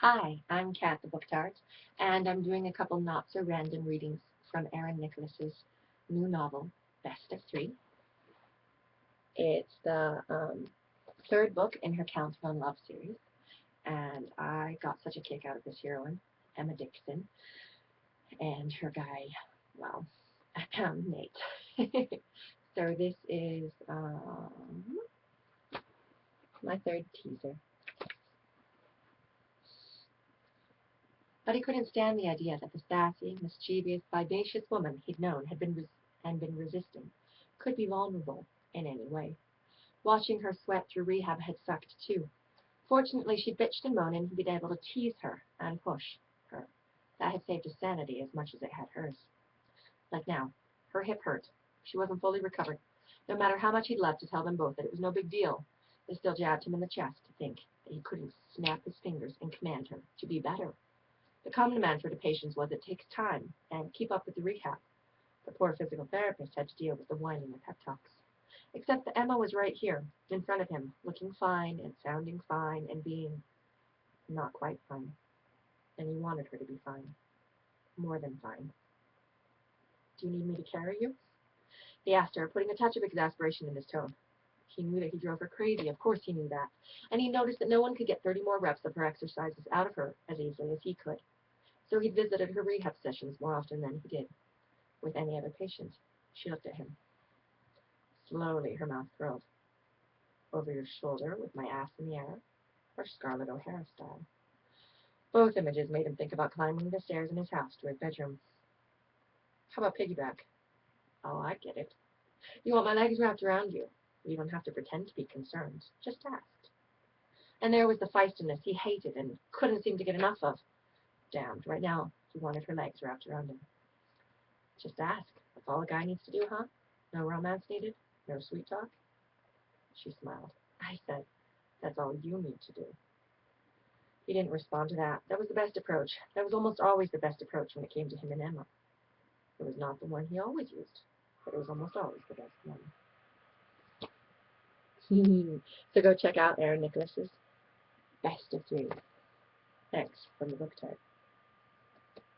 Hi, I'm Kat the Book Tart, and I'm doing a couple not-so-random readings from Erin Nicholas's new novel, Best of Three. It's the third book in her Countdown Love series, and I got such a kick out of this heroine, Emma Dixon, and her guy, well, Nate. So this is my third teaser. But he couldn't stand the idea that the sassy, mischievous, vivacious woman he'd known and been resisting could be vulnerable in any way. Watching her sweat through rehab had sucked too. Fortunately, she bitched and moaned and he'd been able to tease her and push her. That had saved his sanity as much as it had hers. Like now, her hip hurt. She wasn't fully recovered. No matter how much he'd love to tell them both that it was no big deal, it still jabbed him in the chest to think that he couldn't snap his fingers and command her to be better. The common mantra to patients was it takes time and keep up with the rehab. The poor physical therapist had to deal with the whining and pep talks. Except that Emma was right here, in front of him, looking fine and sounding fine and being not quite fine. And he wanted her to be fine. More than fine. Do you need me to carry you? He asked her, putting a touch of exasperation in his tone. He knew that he drove her crazy, of course he knew that. And he noticed that no one could get 30 more reps of her exercises out of her as easily as he could. So he visited her rehab sessions more often than he did with any other patient. She looked at him. Slowly, her mouth curled. Over your shoulder, with my ass in the air, or Scarlett O'Hara style. Both images made him think about climbing the stairs in his house to his bedroom. How about piggyback? Oh, I get it. You want my legs wrapped around you. You don't have to pretend to be concerned. Just ask. And there was the feistiness he hated and couldn't seem to get enough of. Damned, right now he wanted her legs wrapped around him. Just ask. That's all a guy needs to do, huh? No romance needed? No sweet talk? She smiled. I said, that's all you need to do. He didn't respond to that. That was the best approach. That was almost always the best approach when it came to him and Emma. It was not the one he always used, but it was almost always the best one. So go check out Erin Nicholas's Best of Three. Thanks from the Book Tart.